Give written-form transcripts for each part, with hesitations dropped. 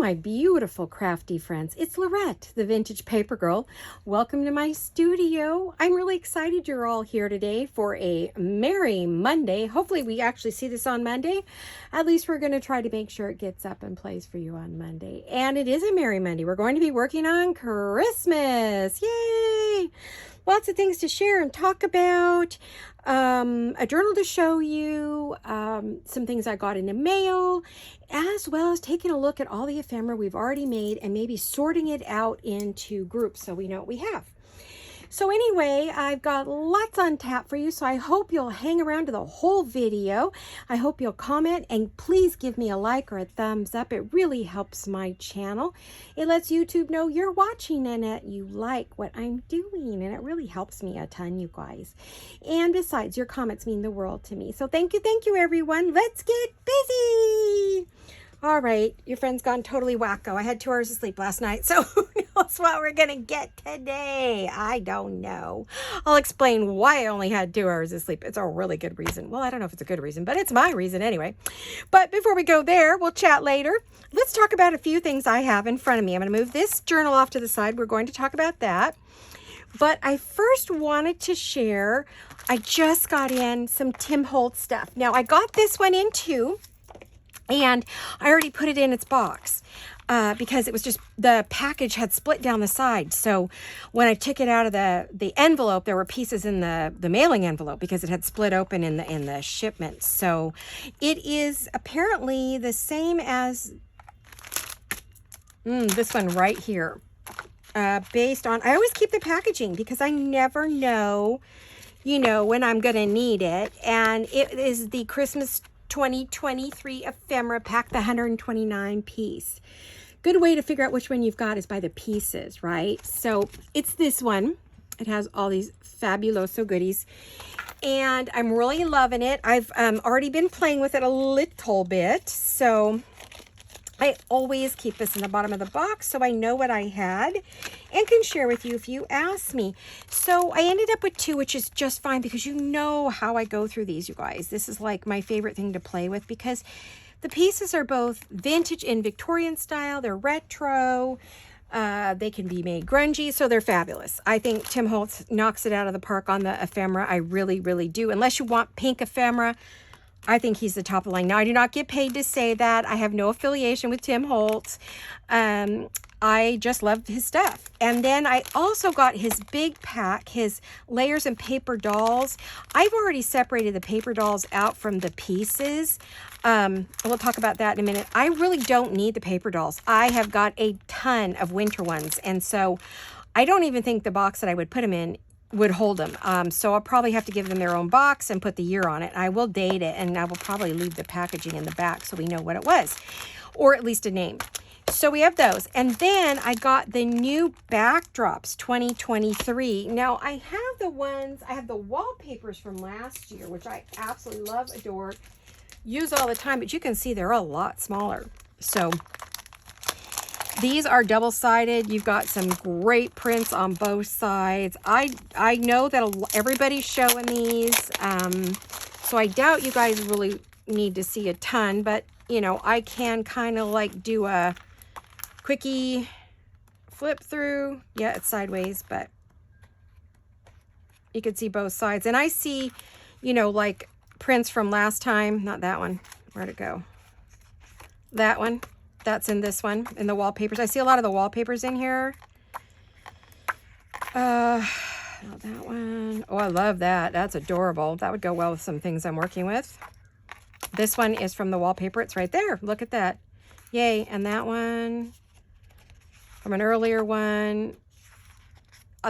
my beautiful crafty friends. It's Laurette, the Vintage Paper Girl. Welcome to my studio. I'm really excited you're all here today for a Merry Monday. Hopefully we actually see this on Monday. At least we're going to try to make sure it gets up and plays for you on Monday. And it is a Merry Monday. We're going to be working on Christmas. Yay! Lots of things to share and talk about. A journal to show you, some things I got in the mail, as well as taking a look at all the ephemera we've already made and maybe sorting it out into groups so we know what we have. So anyway, I've got lots on tap for you, so I hope you'll hang around to the whole video. I hope you'll comment, and please give me a like or a thumbs up. It really helps my channel. It lets YouTube know you're watching and that you like what I'm doing, and it really helps me a ton, you guys. And besides, your comments mean the world to me. So thank you, everyone. Let's get busy. All right, your friend's gone totally wacko. I had 2 hours of sleep last night, so who knows what we're going to get today? I don't know. I'll explain why I only had 2 hours of sleep. It's a really good reason. Well, I don't know if it's a good reason, but it's my reason anyway. But before we go there, we'll chat later. Let's talk about a few things I have in front of me. I'm going to move this journal off to the side. We're going to talk about that. But I first wanted to share, I just got in some Tim Holtz stuff. Now, I got this one in too. And I already put it in its box because it was just, the package had split down the side. So when I took it out of the envelope, there were pieces in the mailing envelope because it had split open in the shipment. So it is apparently the same as this one right here. Based on, I always keep the packaging because I never know, when I'm going to need it. And it is the Christmas 2023 ephemera pack, the 129 piece. Good way to figure out which one you've got is by the pieces, right? So it's this one. It has all these fabuloso goodies, and I'm really loving it. I've already been playing with it a little bit, so I always keep this in the bottom of the box so I know what I had and can share with you if you ask me. So I ended up with 2, which is just fine because you know how I go through these, you guys. This is like my favorite thing to play with because the pieces are both vintage and Victorian style. They're retro. They can be made grungy, so they're fabulous. I think Tim Holtz knocks it out of the park on the ephemera. I really, really do. Unless you want pink ephemera, I think he's the top of the line. Now, I do not get paid to say that. I have no affiliation with Tim Holtz. I just love his stuff. And then I also got his big pack, his layers and paper dolls. I've already separated the paper dolls out from the pieces. We'll talk about that in a minute. I really don't need the paper dolls. I have got a ton of winter ones. And so I don't even think the box that I would put them in would hold them. So I'll probably have to give them their own box and put the year on it. I will date it, and I will probably leave the packaging in the back so we know what it was, or at least a name. So we have those. And then I got the new backdrops 2023. Now I have the wallpapers from last year, which I absolutely love, adore, use all the time, but you can see they're a lot smaller. So these are double-sided. You've got some great prints on both sides. I know that everybody's showing these, so I doubt you guys really need to see a ton, but, I can kind of like do a quickie flip through. Yeah, it's sideways, but you can see both sides. And I see, like prints from last time. Not that one. Where'd it go? That one. That's in this one, in the wallpapers. I see a lot of the wallpapers in here. Not that one. Oh, I love that. That's adorable. That would go well with some things I'm working with. This one is from the wallpaper. It's right there. Look at that. Yay. And that one from an earlier one.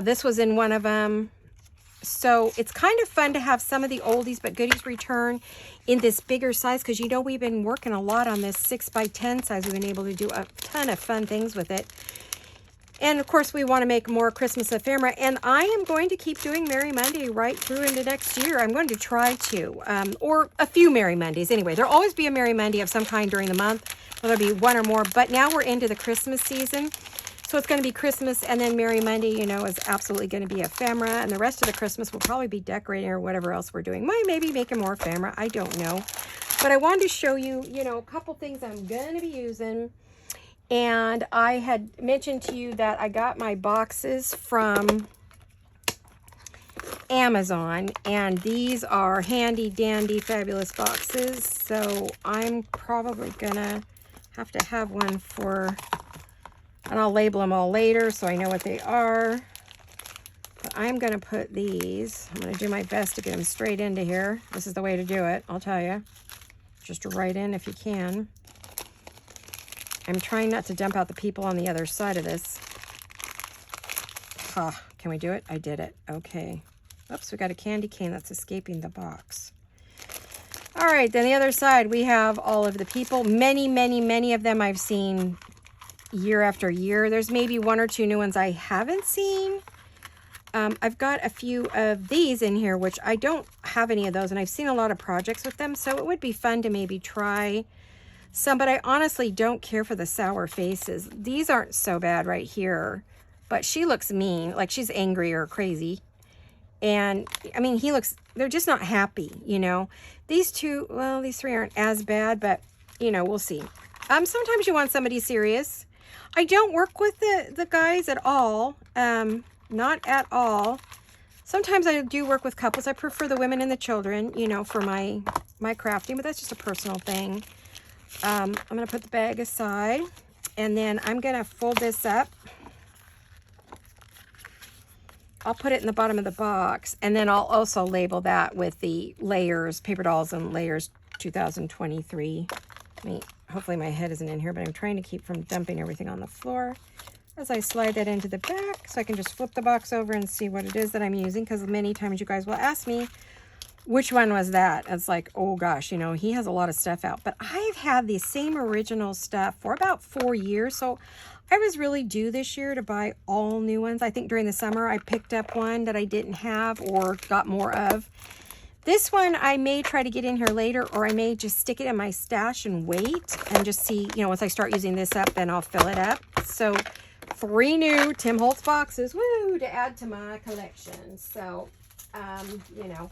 This was in one of them. So it's kind of fun to have some of the oldies but goodies return in this bigger size because we've been working a lot on this 6x10 size. We've been able to do a ton of fun things with it. And of course we want to make more Christmas ephemera, and I am going to keep doing Merry Monday right through into next year. I'm going to try to, or a few Merry Mondays. Anyway, there'll always be a Merry Monday of some kind during the month. There'll be one or more, but now we're into the Christmas season. So it's going to be Christmas, and then Merry Monday, is absolutely going to be ephemera, and the rest of the Christmas will probably be decorating or whatever else we're doing. Maybe making more ephemera. I don't know. But I wanted to show you, a couple things I'm going to be using. And I had mentioned to you that I got my boxes from Amazon, and these are handy dandy fabulous boxes. So I'm probably gonna have to have one for, and I'll label them all later so I know what they are. But I'm gonna put these, I'm gonna do my best to get them straight into here. This is the way to do it, I'll tell you. Just right in if you can. I'm trying not to dump out the people on the other side of this. Can we do it? I did it. Okay. Oops, we got a candy cane that's escaping the box. All right, then the other side, we have all of the people. Many, many, many of them I've seen year after year. There's maybe one or two new ones I haven't seen. I've got a few of these in here, which I don't have any of those, and I've seen a lot of projects with them, so it would be fun to maybe try some, but I honestly don't care for the sour faces. These aren't so bad right here, but she looks mean, like she's angry or crazy. And I mean, they're just not happy, you know. These two, well, these three aren't as bad, but you know, we'll see. Sometimes you want somebody serious. I don't work with the guys at all, not at all. Sometimes I do work with couples. I prefer the women and the children, you know, for my crafting, but that's just a personal thing. I'm going to put the bag aside, and then I'm going to fold this up. I'll put it in the bottom of the box, and then I'll also label that with the layers, Paper Dolls and Layers 2023. Hopefully my head isn't in here, but I'm trying to keep from dumping everything on the floor as I slide that into the back, so I can just flip the box over and see what it is that I'm using, because many times you guys will ask me, which one was that? It's like, oh gosh, you know, he has a lot of stuff out. But I've had the same original stuff for about 4 years. So I was really due this year to buy all new ones. I think during the summer I picked up one that I didn't have or got more of. This one I may try to get in here later, or I may just stick it in my stash and wait and just see, you know, once I start using this up, then I'll fill it up. So 3 new Tim Holtz boxes, woo, to add to my collection. So, you know.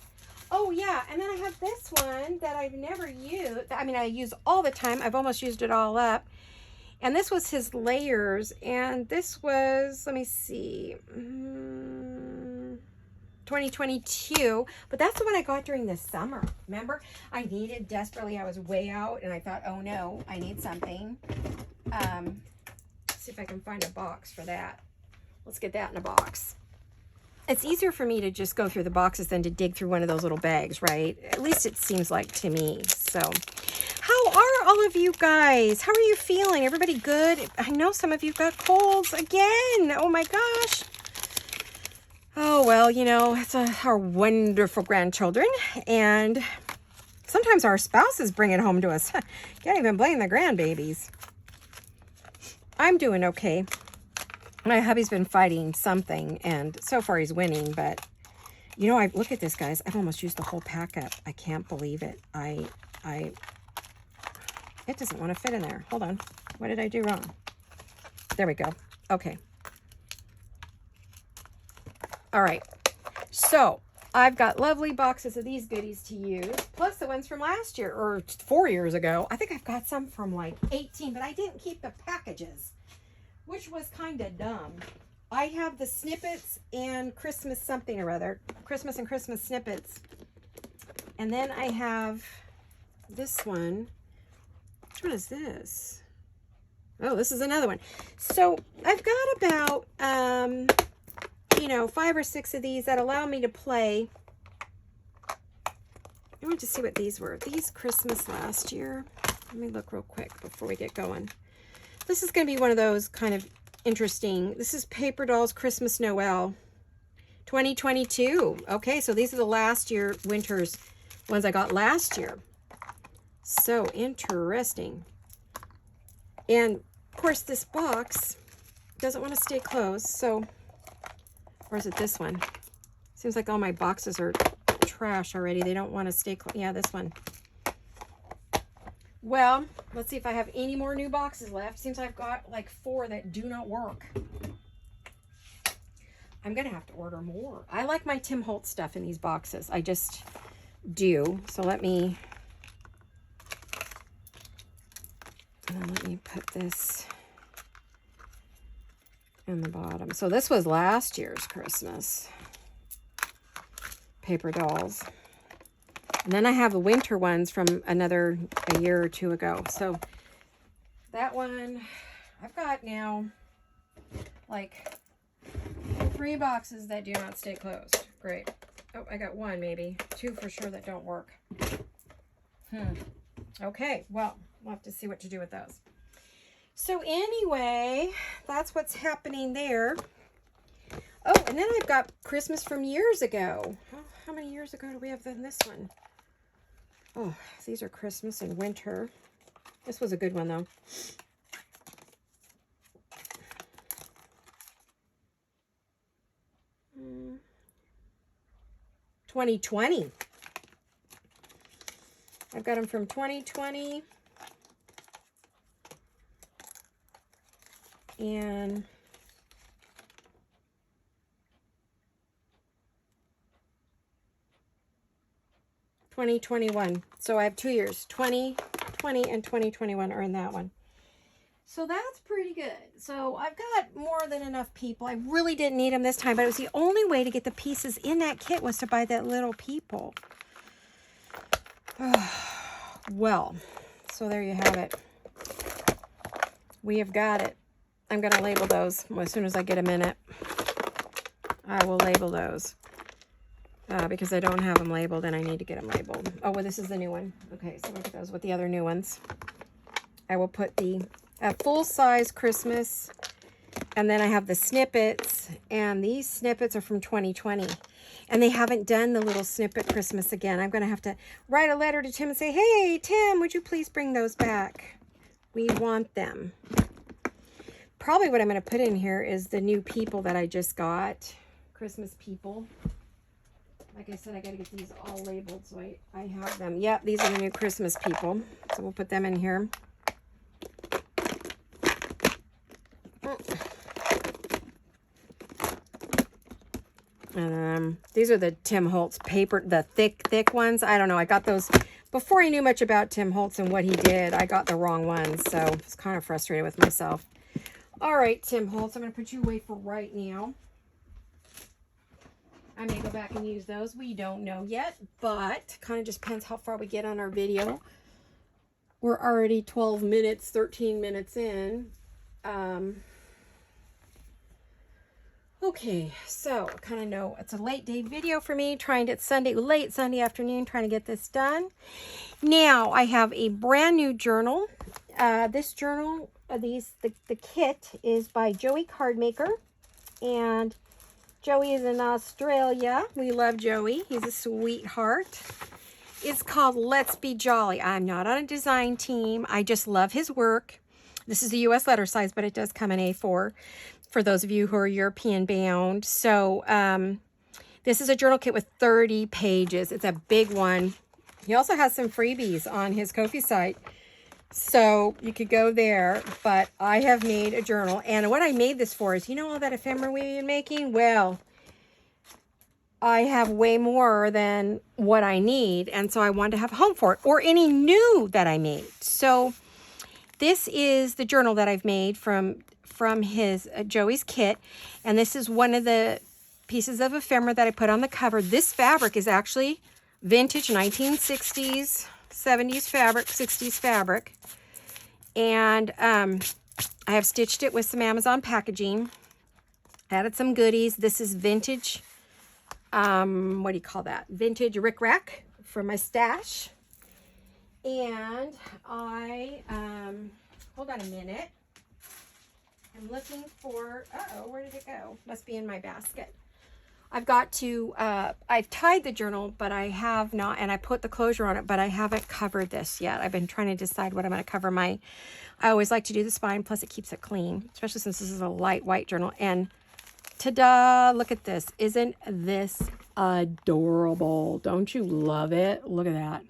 Oh yeah, and then I have this one that I've never used. I mean, I use all the time. I've almost used it all up. And this was his layers, and this was, let me see, 2022. But that's the one I got during the summer. Remember? I needed desperately, I was way out, and I thought, oh no, I need something. Let's see if I can find a box for that. Let's get that in a box. It's easier for me to just go through the boxes than to dig through one of those little bags, right? At least it seems like to me. So, how are all of you guys? How are you feeling? Everybody good? I know some of you got colds again. Oh my gosh. Oh, well, you know, it's our wonderful grandchildren. And sometimes our spouses bring it home to us. Can't even blame the grandbabies. I'm doing okay. My hubby's been fighting something, and so far he's winning, but, you know, look at this, guys. I've almost used the whole pack up. I can't believe it. It doesn't want to fit in there. Hold on. What did I do wrong? There we go. Okay. All right. So, I've got lovely boxes of these goodies to use, plus the ones from last year, or 4 years ago. I think I've got some from like 18, but I didn't keep the packages, which was kind of dumb. I have the snippets and Christmas something or other. Christmas and Christmas snippets. And then I have this one. Which one is this? Oh, this is another one. So I've got about, you know, 5 or 6 of these that allow me to play. I want to see what these were. These Christmas last year. Let me look real quick before we get going. This is going to be one of those kind of interesting. This is Paper Dolls Christmas Noel 2022. Okay, so these are the last year winter's ones I got last year. So interesting. And of course this box doesn't want to stay closed. So, or is it this one? Seems like all my boxes are trash already. They don't want to stay closed. Yeah, this one. Well, let's see if I have any more new boxes left. Seems I've got like 4 that do not work. I'm going to have to order more. I like my Tim Holtz stuff in these boxes. I just do. So let me put this in the bottom. So this was last year's Christmas. Paper dolls. And then I have the winter ones from a year or two ago. So that one, I've got now like 3 boxes that do not stay closed. Great. Oh, I got 1 maybe. 2 for sure that don't work. Okay, well, we'll have to see what to do with those. So anyway, that's what's happening there. Oh, and then I've got Christmas from years ago. How many years ago do we have in this one? Oh, these are Christmas and winter. This was a good one, though. Hmm. 2020. I've got them from 2020. And $20.21. So I have 2 years, 2020 and 2021 are in that one. So that's pretty good. So I've got more than enough people. I really didn't need them this time, but it was the only way to get the pieces in that kit was to buy that little people. Well, so there you have it. We have got it. I'm going to label those as soon as I get a minute. I will label those. Because I don't have them labeled and I need to get them labeled. Oh, well, this is the new one. Okay, so look at those with the other new ones. I will put the full-size Christmas, and then I have the snippets, and these snippets are from 2020. And they haven't done the little snippet Christmas again. I'm going to have to write a letter to Tim and say, hey, Tim, would you please bring those back? We want them. Probably what I'm going to put in here is the new people that I just got. Christmas people. Like I said, I got to get these all labeled so I have them. Yep, these are the new Christmas people. So we'll put them in here. And these are the Tim Holtz paper, the thick ones. I don't know. I got those before I knew much about Tim Holtz and what he did. I got the wrong ones, so I was kind of frustrated with myself. All right, Tim Holtz, I'm going to put you away for right now. I may go back and use those. We don't know yet, but kind of just depends how far we get on our video. We're already 12 minutes, 13 minutes in. Okay, so I kind of know it's a late day video for me, late Sunday afternoon, trying to get this done. Now, I have a brand new journal. This journal, the kit is by Joey Cardmaker, and Joey is in Australia. We love Joey. He's a sweetheart. It's called Let's Be Jolly. I'm not on a design team. I just love his work. This is the US letter size, but it does come in A4 for those of you who are European bound. So this is a journal kit with 30 pages. It's a big one. He also has some freebies on his Ko-fi site. So you could go there, but I have made a journal. And what I made this for is, you know all that ephemera we've been making? Well, I have way more than what I need. And so I wanted to have a home for it, or any new that I made. So this is the journal that I've made from his Joey's kit. And this is one of the pieces of ephemera that I put on the cover. This fabric is actually vintage 1960s, 70s fabric, 60s fabric. And I have stitched it with some Amazon packaging. Added some goodies. This is vintage, what do you call that? Vintage rickrack from my stash. And I, hold on a minute. I'm looking for, where did it go? Must be in my basket. I've got to, I've tied the journal, but I have not, and I put the closure on it, but I haven't covered this yet. I've been trying to decide what I'm going to cover I always like to do the spine, plus it keeps it clean, especially since this is a light white journal. And ta-da, look at this. Isn't this adorable? Don't you love it? Look at that.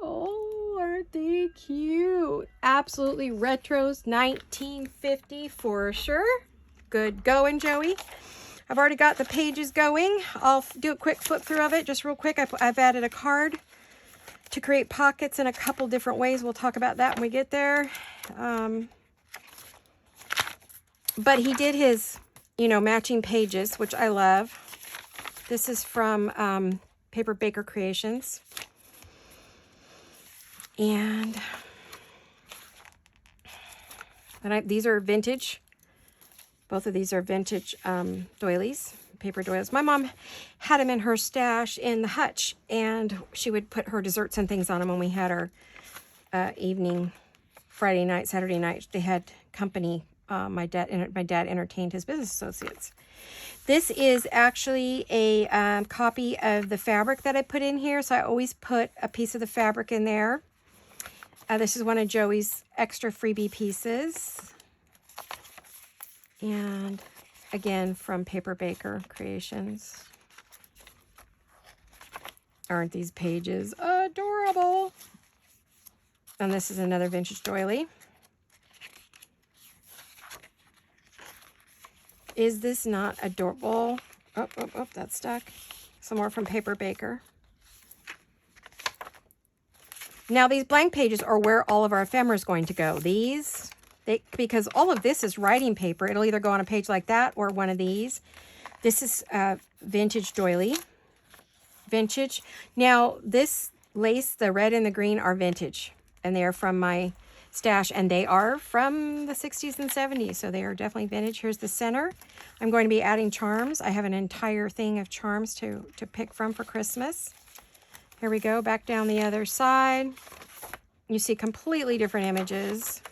Oh, aren't they cute? Absolutely retros, 1950 for sure. Good going, Joey. I've already got the pages going. I'll do a quick flip through of it, just real quick. I've added a card to create pockets in a couple different ways. We'll talk about that when we get there. But he did his, you know, matching pages, which I love. This is from Paper Baker Creations. And these are vintage. Both of these are vintage doilies, paper doilies. My mom had them in her stash in the hutch, and she would put her desserts and things on them when we had our evening, Friday night, Saturday night. They had company. My dad entertained his business associates. This is actually a copy of the fabric that I put in here, so I always put a piece of the fabric in there. This is one of Joey's extra freebie pieces. And again, from Paper Baker Creations. Aren't these pages adorable? And this is another vintage doily. Is this not adorable? Oh, that's stuck. Some more from Paper Baker. Now, these blank pages are where all of our ephemera is going to go. These, because all of this is writing paper. It'll either go on a page like that or one of these. This is vintage doily. Vintage. Now, this lace, the red and the green, are vintage. And they are from my stash. And they are from the 60s and 70s. So they are definitely vintage. Here's the center. I'm going to be adding charms. I have an entire thing of charms to pick from for Christmas. Here we go, back down the other side. You see completely different images.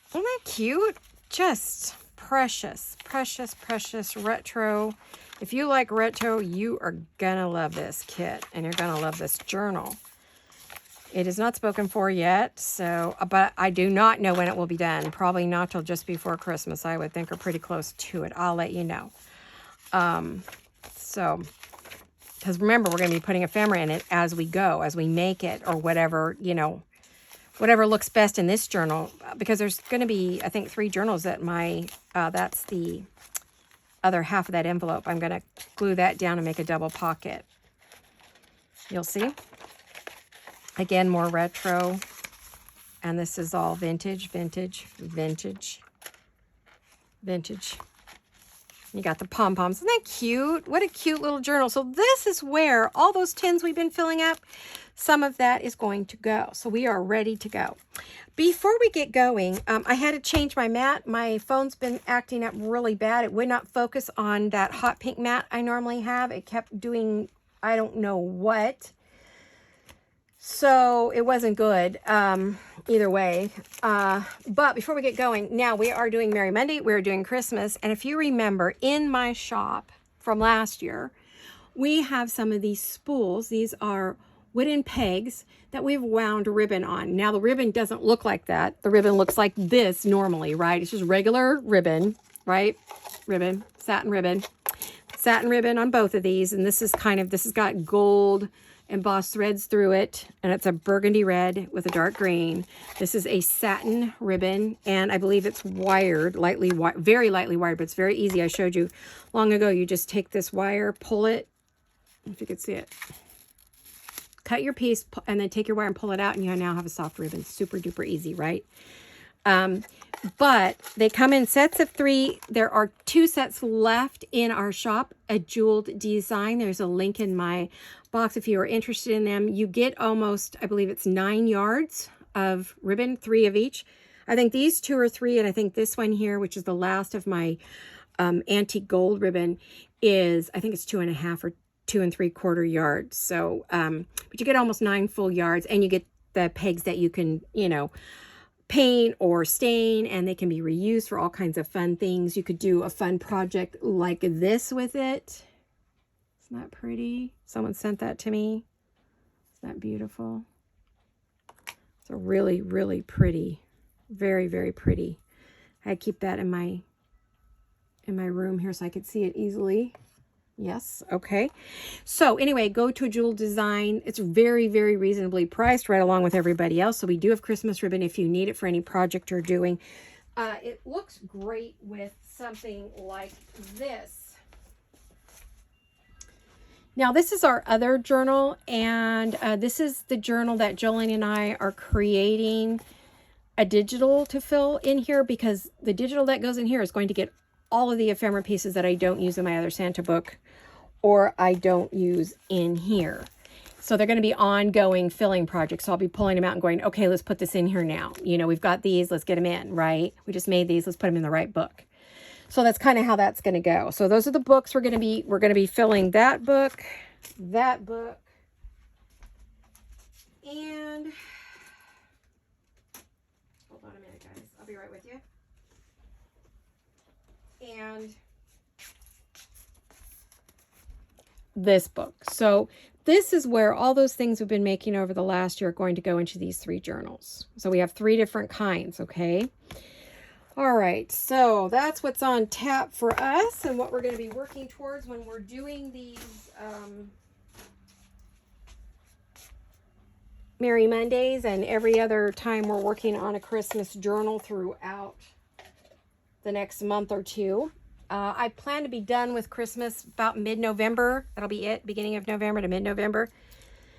Isn't that cute? Just precious, precious, precious retro. If you like retro, you are gonna love this kit, and you're gonna love this journal. It is not spoken for yet, so, but I do not know when it will be done. Probably not till just before Christmas, I would think, or pretty close to it. I'll let you know. So, because remember, we're going to be putting ephemera in it as we go, as we make it, or whatever, you know, whatever looks best in this journal. Because there's going to be, I think, 3 journals that that's the other half of that envelope. I'm going to glue that down and make a double pocket. You'll see. Again, more retro. And this is all vintage, vintage, vintage, vintage. You got the pom-poms. Isn't that cute? What a cute little journal. So this is where all those tins we've been filling up, some of that is going to go. So we are ready to go. Before we get going, I had to change my mat. My phone's been acting up really bad. It would not focus on that hot pink mat I normally have. It kept doing, I don't know what. So it wasn't good either way. But before we get going, now we are doing Merry Monday. We're doing Christmas. And if you remember, in my shop from last year, we have some of these spools. These are wooden pegs that we've wound ribbon on. Now, the ribbon doesn't look like that. The ribbon looks like this normally, right? It's just regular ribbon, right? Ribbon, satin ribbon. Satin ribbon on both of these. And this has got gold embossed threads through it, and it's a burgundy red with a dark green. This is a satin ribbon, and I believe it's wired, very lightly wired, but it's very easy. I showed you long ago. You just take this wire, pull it, if you could see it, cut your piece, and then take your wire and pull it out, and you now have a soft ribbon. Super duper easy, right? But they come in sets of 3. There are 2 sets left in our shop, a jeweled design. There's a link in my box if you are interested in them. You get almost, I believe it's 9 yards of ribbon, 3 of each. I think these 2 are 3, and I think this one here, which is the last of my antique gold ribbon, is, I think it's 2.5 or 2 3/4 yards. So, but you get almost 9 full yards, and you get the pegs that you can, you know, paint or stain, and they can be reused for all kinds of fun things. You could do a fun project like this with it. Isn't that pretty? Someone sent that to me. Isn't that beautiful? It's a really, really pretty, very, very pretty. I keep that in my room here so I could see it easily. Yes, okay. So anyway, go to a jewel design. It's very, very reasonably priced right along with everybody else. So we do have Christmas ribbon if you need it for any project you're doing. It looks great with something like this. Now this is our other journal, and this is the journal that Jolene and I are creating a digital to fill in here, because the digital that goes in here is going to get all of the ephemera pieces that I don't use in my other Santa book or I don't use in here. So they're going to be ongoing filling projects. So I'll be pulling them out and going, okay, let's put this in here now. You know, we've got these, let's get them in, right? We just made these, let's put them in the right book. So that's kind of how that's going to go. So those are the books we're going to be filling that book, and hold on a minute, guys. I'll be right with you. And this book. So this is where all those things we've been making over the last year are going to go into these 3 journals. So we have 3 different kinds, okay? All right, so that's what's on tap for us and what we're going to be working towards when we're doing these Merry Mondays and every other time we're working on a Christmas journal throughout the next month or 2. I plan to be done with Christmas about mid-November. That'll be it, beginning of November to mid-November.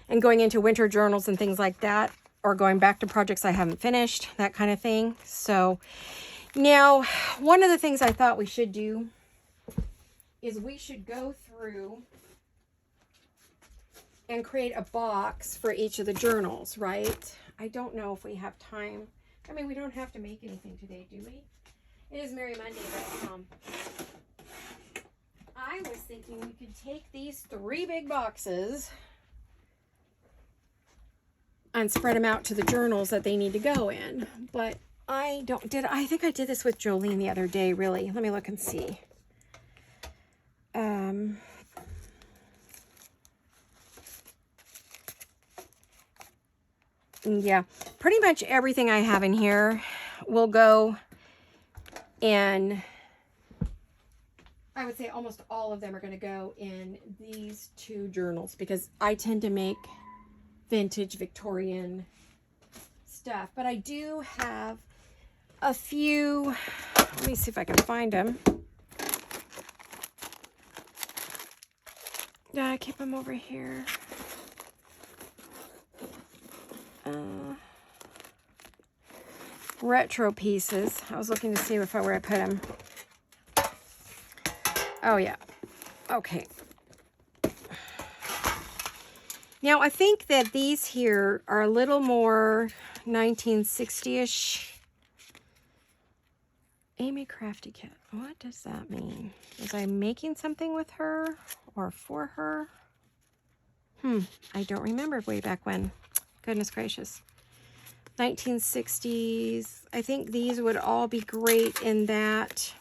And going into winter journals and things like that, or going back to projects I haven't finished, that kind of thing. So now, one of the things I thought we should do is we should go through and create a box for each of the journals, right? I don't know if we have time. I mean, we don't have to make anything today, do we? It is Merry Monday, but I was thinking we could take these 3 big boxes and spread them out to the journals that they need to go in. But I think I did this with Jolene the other day, really. Let me look and see. Yeah, pretty much everything I have in here will go in. I would say almost all of them are going to go in these 2 journals because I tend to make vintage Victorian stuff. But I do have a few. Let me see if I can find them. Yeah, I keep them over here. Retro pieces. I was looking to see where I put them. Oh, yeah. Okay. Now, I think that these here are a little more 1960-ish. Amy Crafty Cat. What does that mean? Was I making something with her or for her? I don't remember way back when. Goodness gracious. 1960s. I think these would all be great in that.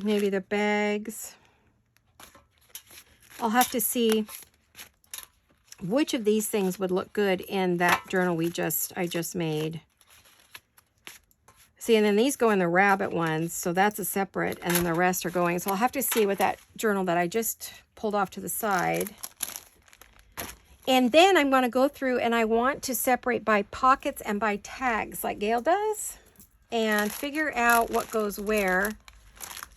Maybe the bags. I'll have to see which of these things would look good in that journal I just made. See, and then these go in the rabbit ones, so that's a separate, and then the rest are going. So I'll have to see with that journal that I just pulled off to the side. And then I'm going to go through and I want to separate by pockets and by tags like Gail does and figure out what goes where.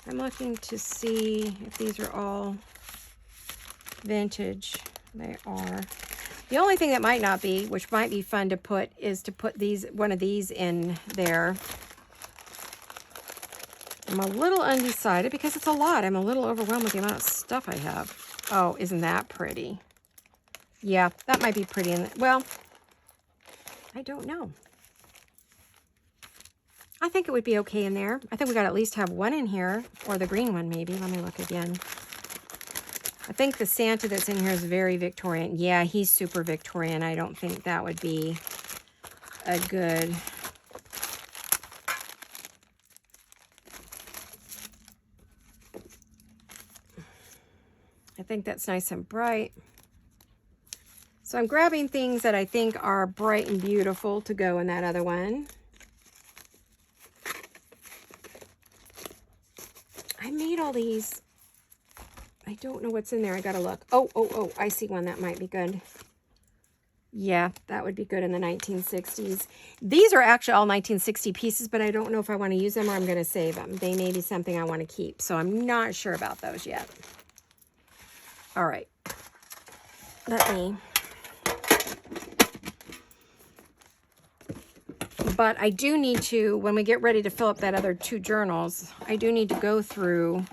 I'm looking to see if these are all vintage. They are. The only thing that might not be, which might be fun to put, is to put one of these in there. I'm a little undecided because it's a lot. I'm a little overwhelmed with the amount of stuff I have. Oh, isn't that pretty? Yeah, that might be pretty. Well, I don't know. I think it would be okay in there. I think we got to at least have one in here, or the green one maybe. Let me look again. I think the Santa that's in here is very Victorian. Yeah, he's super Victorian. I don't think that would be a good... I think that's nice and bright. So I'm grabbing things that I think are bright and beautiful to go in that other one. I made all these. I don't know what's in there. I gotta look. Oh, I see one that might be good. Yeah, that would be good in the 1960s. These are actually all 1960 pieces, but I don't know if I want to use them or I'm going to save them. They may be something I want to keep, so I'm not sure about those yet. All right. Let me But I do need to, when we get ready to fill up that other 2 journals, I do need to go through.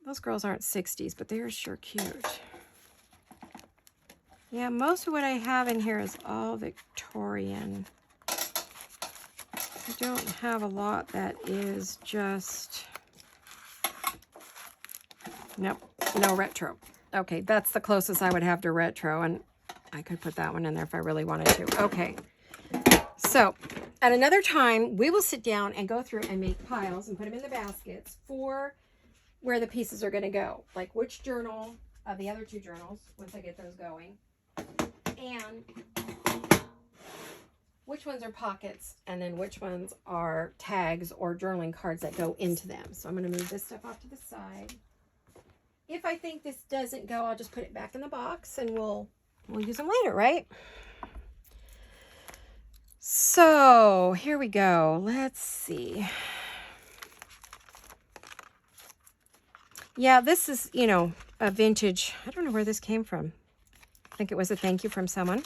Those girls aren't 60s, but they are sure cute. Yeah, most of what I have in here is all Victorian. I don't have a lot that is just, nope, no retro. Okay, that's the closest I would have to retro, and I could put that one in there if I really wanted to. Okay, so at another time, we will sit down and go through and make piles and put them in the baskets for where the pieces are going to go. Like which journal of the other 2 journals, once I get those going, and which ones are pockets, and then which ones are tags or journaling cards that go into them. So I'm going to move this stuff off to the side. If I think this doesn't go, I'll just put it back in the box and we'll use them later, right? So here we go. Let's see. Yeah, this is, you know, a vintage. I don't know where this came from. I think it was a thank you from someone.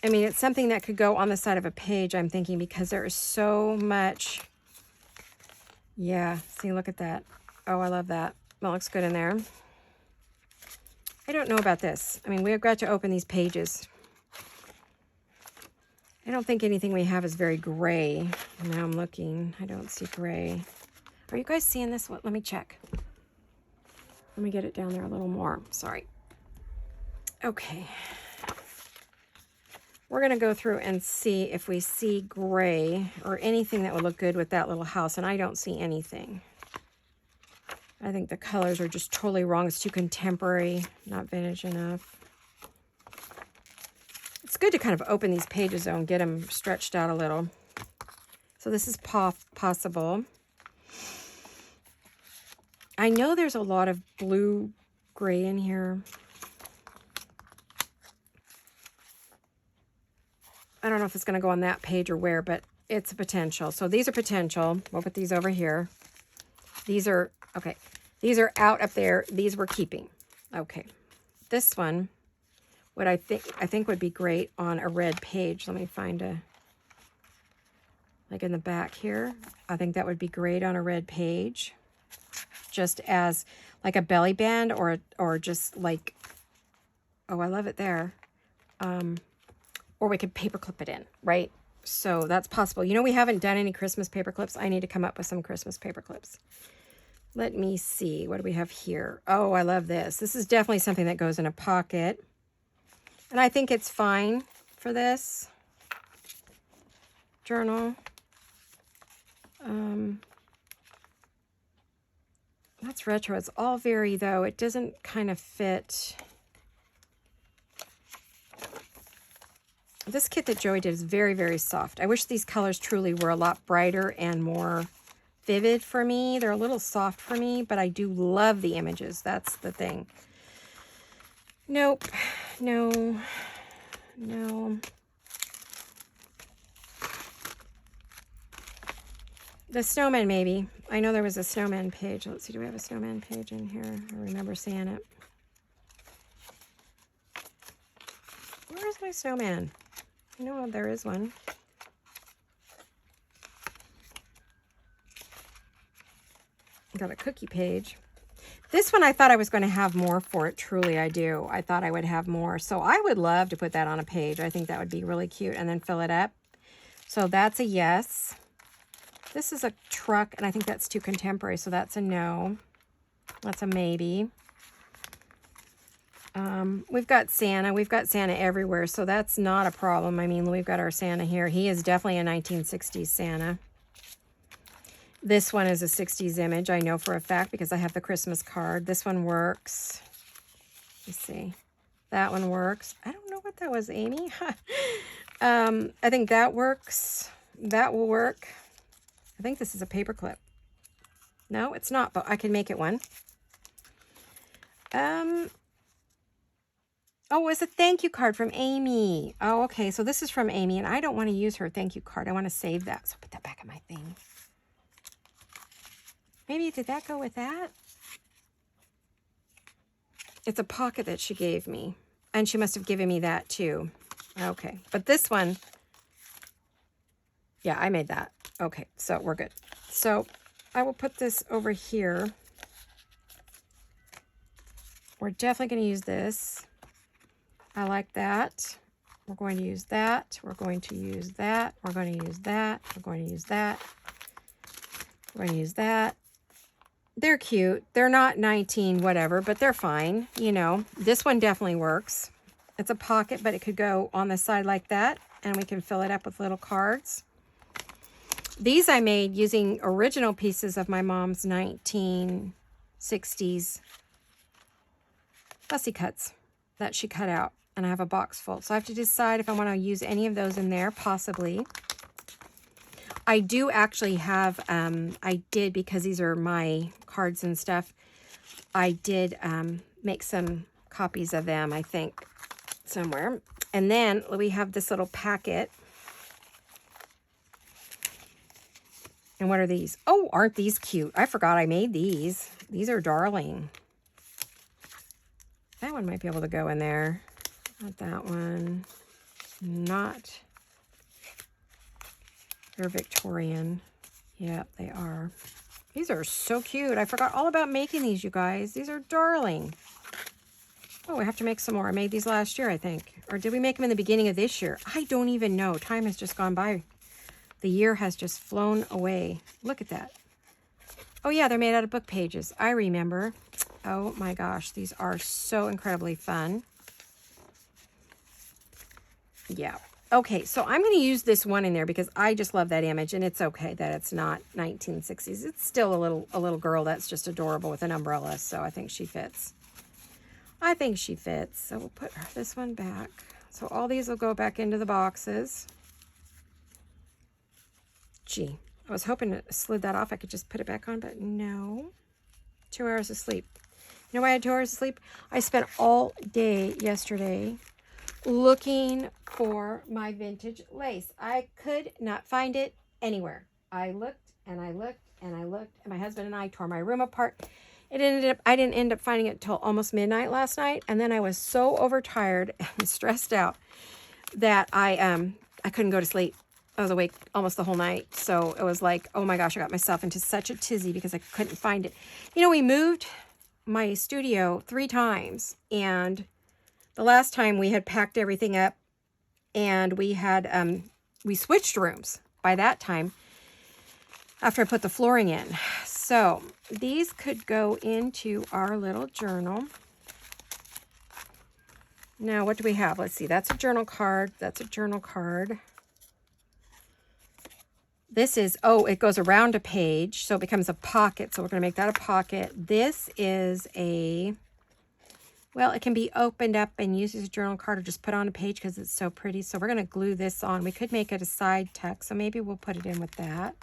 I mean, it's something that could go on the side of a page, I'm thinking, because there is so much. Yeah, see, look at that. Oh, I love that. That looks good in there. I don't know about this. I mean, we've got to open these pages. I don't think anything we have is very gray. Now I'm looking. I don't see gray. Are you guys seeing this one? Let me check. Let me get it down there a little more. Sorry. Okay. We're going to go through and see if we see gray or anything that would look good with that little house. And I don't see anything. I think the colors are just totally wrong. It's too contemporary, not vintage enough. It's good to kind of open these pages though and get them stretched out a little. So this is possible. I know there's a lot of blue gray in here. I don't know if it's going to go on that page or where, but it's a potential. So these are potential. We'll put these over here. These are, okay. These are out up there. These we're keeping. Okay. This one, what I think would be great on a red page. Let me find a, like in the back here. I think that would be great on a red page. Just as like a belly band or just like, oh, I love it there. Or we could paper clip it in, right? So that's possible. You know, we haven't done any Christmas paper clips. I need to come up with some Christmas paper clips. Let me see. What do we have here? Oh, I love this. This is definitely something that goes in a pocket. And I think it's fine for this journal. That's retro. It's all very, though, it doesn't kind of fit. This kit that Joey did is very, very soft. I wish these colors truly were a lot brighter and more vivid for me. They're a little soft for me, but I do love the images. That's the thing. Nope. No. No. The snowman, maybe. I know there was a snowman page. Let's see, do we have a snowman page in here? I remember seeing it. Where's my snowman? I know there is one. Got a cookie page. This one I thought I was going to have more for it. Truly, I do. I thought I would have more. So I would love to put that on a page. I think that would be really cute. And then fill it up. So that's a yes. This is a truck, and I think that's too contemporary. So that's a no. That's a maybe. We've got Santa. We've got Santa everywhere, so that's not a problem. I mean, we've got our Santa here. He is definitely a 1960s Santa. This one is a 60s image, I know for a fact, because I have the Christmas card. This one works. Let's see. That one works. I don't know what that was, Amy. I think that works. That will work. I think this is a paper clip. No, it's not, but I can make it one. Oh, it's a thank you card from Amy. Oh, okay. So this is from Amy, and I don't want to use her thank you card. I want to save that. So put that back in my thing. Maybe did that go with that? It's a pocket that she gave me. And she must have given me that too. Okay. But this one, yeah, I made that. Okay, so we're good. So I will put this over here. We're definitely going to use this. I like that. We're going to use that. We're going to use that. We're going to use that. We're going to use that. We're going to use that. They're cute. They're not 19 whatever, but they're fine. You know, this one definitely works. It's a pocket, but it could go on the side like that, and we can fill it up with little cards. These I made using original pieces of my mom's 1960s fussy cuts that she cut out, and I have a box full. So I have to decide if I want to use any of those in there, possibly. I do actually have, I did, because these are my cards and stuff, I did make some copies of them, I think, somewhere. And then we have this little packet. And what are these? Oh, aren't these cute? I forgot I made these. These are darling. That one might be able to go in there. Not that one. Not. They're Victorian. Yeah, they are. These are so cute. I forgot all about making these, you guys. These are darling. Oh, we have to make some more. I made these last year, I think. Or did we make them in the beginning of this year? I don't even know. Time has just gone by. The year has just flown away. Look at that. Oh, yeah, they're made out of book pages. I remember. Oh, my gosh. These are so incredibly fun. Yeah. Okay, so I'm going to use this one in there because I just love that image, and it's okay that it's not 1960s. It's still a little girl that's just adorable with an umbrella, so I think she fits. I think she fits. So we'll put this one back. So all these will go back into the boxes. Gee, I was hoping to slid that off. I could just put it back on, but no. 2 hours of sleep. You know why I had 2 hours of sleep? I spent all day yesterday looking for my vintage lace. I could not find it anywhere. I looked and I looked and I looked, and my husband and I tore my room apart. I didn't end up finding it until almost midnight last night, and then I was so overtired and stressed out that I couldn't go to sleep. I was awake almost the whole night. So it was like, oh my gosh, I got myself into such a tizzy because I couldn't find it. You know, we moved my studio 3 times, and the last time we had packed everything up, and we had, we switched rooms by that time after I put the flooring in. So these could go into our little journal. Now, what do we have? Let's see. That's a journal card. That's a journal card. This is, oh, it goes around a page, so it becomes a pocket. So we're going to make that a pocket. This is a, well, it can be opened up and used as a journal card, or just put on a page because it's so pretty. So we're going to glue this on. We could make it a side tuck, so maybe we'll put it in with that.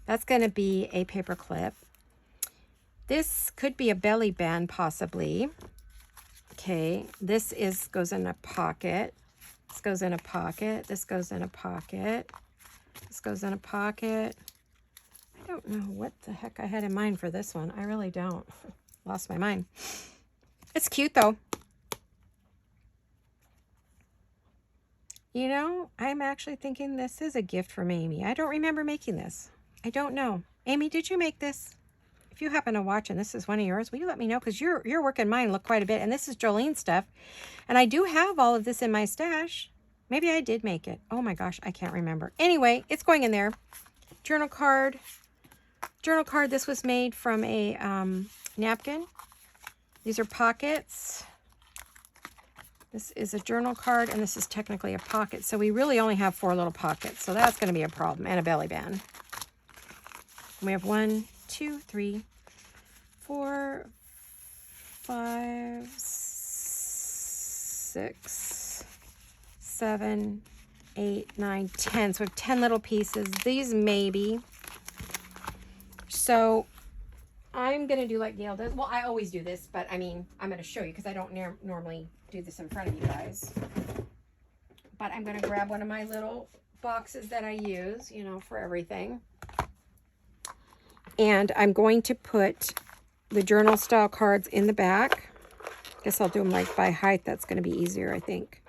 That's going to be a paper clip. This could be a belly band, possibly. Okay, this goes in a pocket. This goes in a pocket. This goes in a pocket. This goes in a pocket. I don't know what the heck I had in mind for this one. I really don't. Lost my mind. It's cute, though. You know, I'm actually thinking this is a gift from Amy. I don't remember making this. I don't know. Amy, did you make this? If you happen to watch and this is one of yours, will you let me know? Because your work and mine look quite a bit. And this is Jolene's stuff. And I do have all of this in my stash. Maybe I did make it. Oh my gosh, I can't remember. Anyway, it's going in there. Journal card. Journal card. This was made from a napkin. These are pockets. This is a journal card, and this is technically a pocket. So we really only have 4 little pockets. So that's going to be a problem. And a belly band. We have 1, 2, 3, 4, 5, 6, 7, 8, 9, 10. So we have 10 little pieces. These maybe. So I'm going to do like Gail does. Well, I always do this, but I mean, I'm going to show you because I don't normally do this in front of you guys. But I'm going to grab one of my little boxes that I use, you know, for everything. And I'm going to put the journal style cards in the back. Guess I'll do them like by height. That's going to be easier, I think.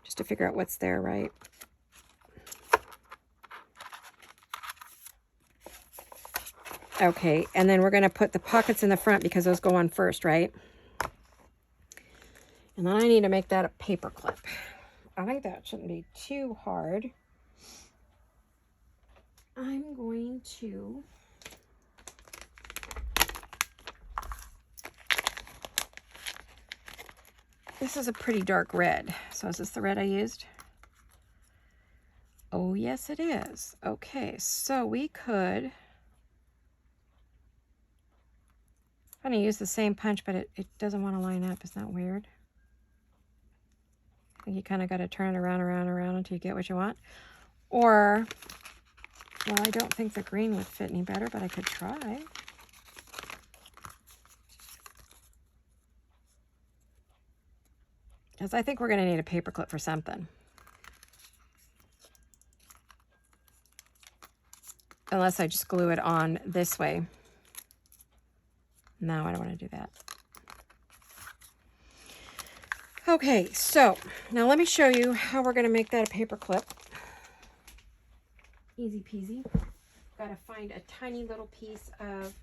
Just to figure out what's there, right? Okay, and then we're going to put the pockets in the front because those go on first, right? And then I need to make that a paper clip. I think that shouldn't be too hard. I'm going to... This is a pretty dark red. So is this the red I used? Oh, yes, it is. Okay, so we could... I'm going to use the same punch, but it doesn't want to line up. Isn't that weird? I think you kind of got to turn it around until you get what you want. Or, well, I don't think the green would fit any better, but I could try. Because I think we're going to need a paper clip for something. Unless I just glue it on this way. No, I don't want to do that. Okay, so now let me show you how we're going to make that a paper clip. Easy peasy. Got to find a tiny little piece of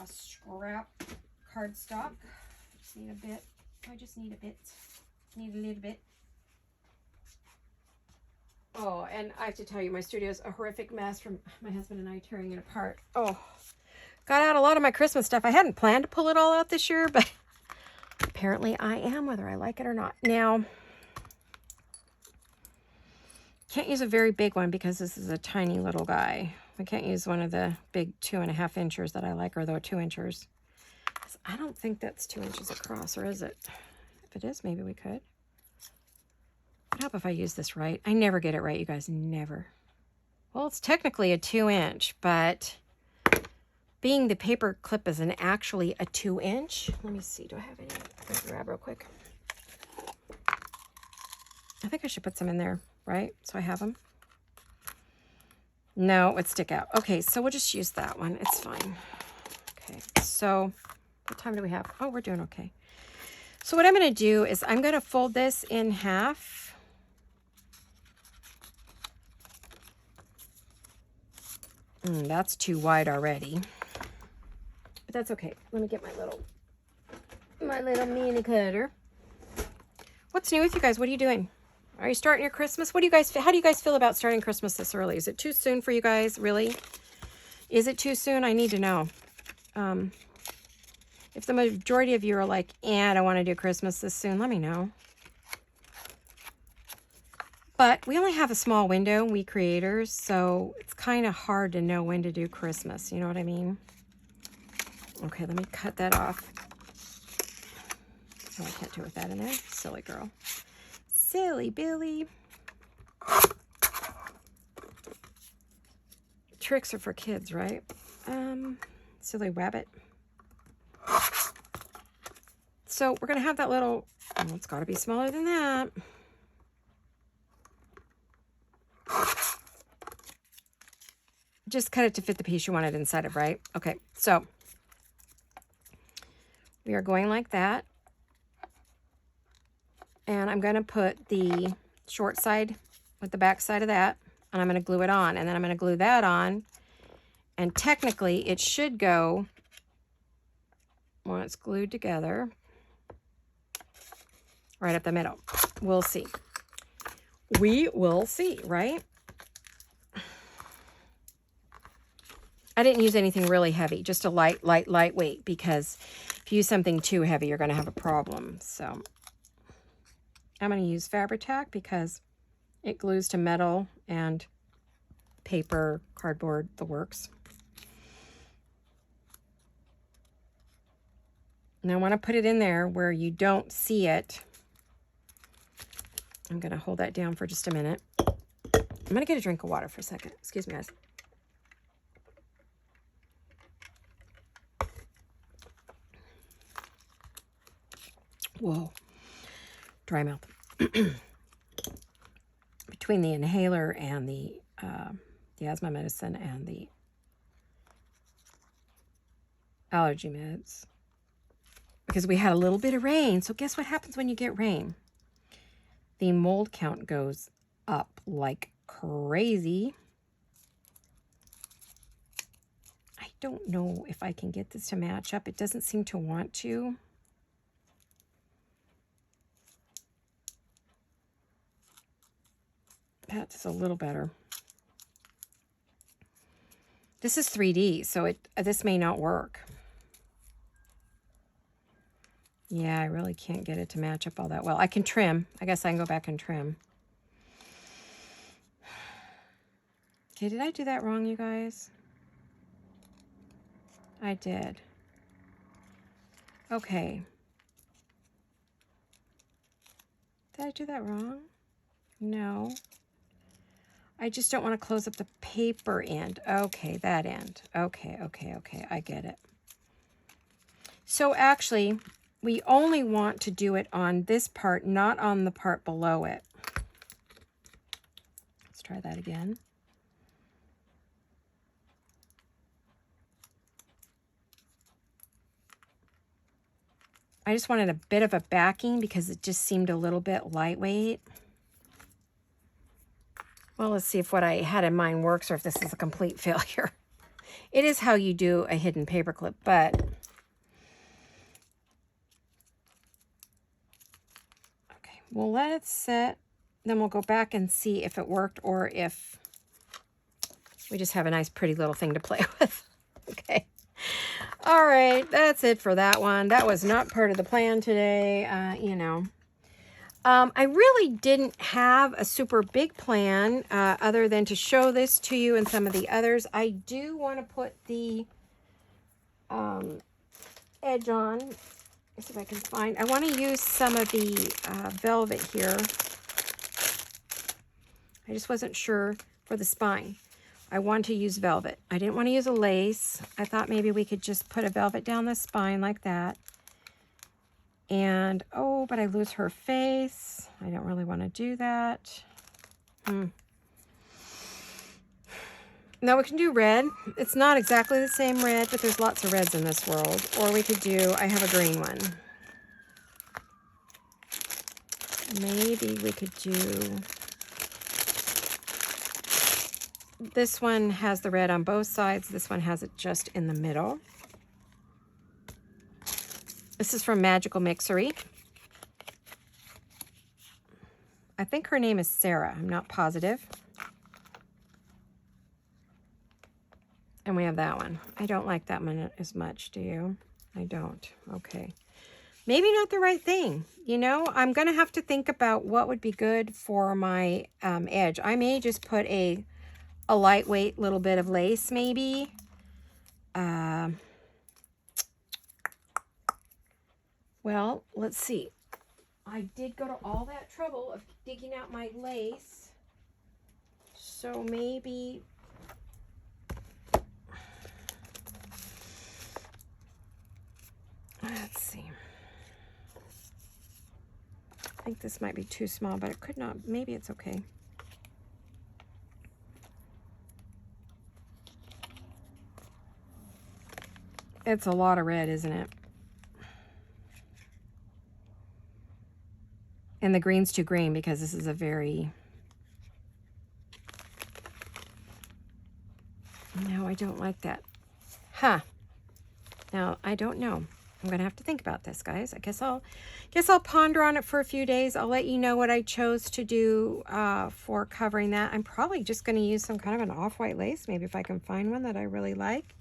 scrap cardstock. Just need a bit. I just need a bit. Need a little bit. Oh, and I have to tell you, my studio is a horrific mess from my husband and I tearing it apart. Oh, got out a lot of my Christmas stuff. I hadn't planned to pull it all out this year, but apparently I am, whether I like it or not. Now, can't use a very big one because this is a tiny little guy. I can't use one of the big 2.5 inchers that I like, or the 2 inchers. I don't think that's 2 inches across, or is it? If it is, maybe we could. I hope if I use this right. I never get it right, you guys, never. Well, it's technically a 2 inch, but being the paper clip isn't actually a 2 inch. Let me see, do I have any? I'm gonna grab real quick. I think I should put some in there, right? So I have them. No, it would stick out. Okay, so we'll just use that one. It's fine. Okay, so what time do we have? Oh, we're doing okay. So what I'm going to do is I'm going to fold this in half. That's too wide already. But that's okay. Let me get my little mini cutter. What's new with you guys? What are you doing? Are you starting your Christmas? How do you guys feel about starting Christmas this early? Is it too soon for you guys? Really? Is it too soon? I need to know. If the majority of you are like, I don't want to do Christmas this soon, let me know. But we only have a small window, we creators, so it's kind of hard to know when to do Christmas. You know what I mean? Okay, let me cut that off. Oh, I can't do it with that in there. Silly girl. Silly Billy. Tricks are for kids, right? Silly wabbit. So we're going to have that little, oh, it's got to be smaller than that. Just cut it to fit the piece you wanted inside of, right? Okay, so we are going like that. And I'm going to put the short side with the back side of that, and I'm going to glue it on. And then I'm going to glue that on. And technically, it should go, when it's glued together, right up the middle. We'll see. We will see, right? I didn't use anything really heavy, just a lightweight, because if you use something too heavy, you're going to have a problem. So I'm going to use Fabri-Tac because it glues to metal and paper, cardboard, the works. And I want to put it in there where you don't see it. I'm going to hold that down for just a minute. I'm going to get a drink of water for a second. Excuse me, guys. Whoa, dry mouth. Between the inhaler and the asthma medicine and the allergy meds, because we had a little bit of rain. So guess what happens when you get rain? The mold count goes up like crazy. I don't know if I can get this to match up. It doesn't seem to want to. That's a little better. This is 3D, so this may not work. Yeah, I really can't get it to match up all that well. I can trim. I guess I can go back and trim. Okay, did I do that wrong, you guys? I did. Okay. Did I do that wrong? No. I just don't want to close up the paper end. Okay, that end. Okay, I get it. So actually, we only want to do it on this part, not on the part below it. Let's try that again. I just wanted a bit of a backing because it just seemed a little bit lightweight. Well, let's see if what I had in mind works or if this is a complete failure. It is how you do a hidden paper clip, but okay, we'll let it sit. Then we'll go back and see if it worked or if we just have a nice pretty little thing to play with. Okay. All right, that's it for that one. That was not part of the plan today, you know. I really didn't have a super big plan other than to show this to you and some of the others. I do want to put the edge on. Let's see if I can find. I want to use some of the velvet here. I just wasn't sure for the spine. I want to use velvet. I didn't want to use a lace. I thought maybe we could just put a velvet down the spine like that. And, oh, but I lose her face. I don't really want to do that. Now we can do red. It's not exactly the same red, but there's lots of reds in this world. Or we could do, I have a green one. Maybe we could do, this one has the red on both sides. This one has it just in the middle. This is from Magical Mixery. I think her name is Sarah. I'm not positive. And we have that one. I don't like that one as much, do you? I don't. Okay. Maybe not the right thing. You know, I'm going to have to think about what would be good for my edge. I may just put a lightweight little bit of lace, maybe. Well, let's see. I did go to all that trouble of digging out my lace. So maybe... Let's see. I think this might be too small, but it could not. Maybe it's okay. It's a lot of red, isn't it? And the green's too green because this is a very... No, I don't like that. Huh. Now, I don't know. I'm going to have to think about this, guys. I guess I'll ponder on it for a few days. I'll let you know what I chose to do for covering that. I'm probably just going to use some kind of an off-white lace. Maybe if I can find one that I really like.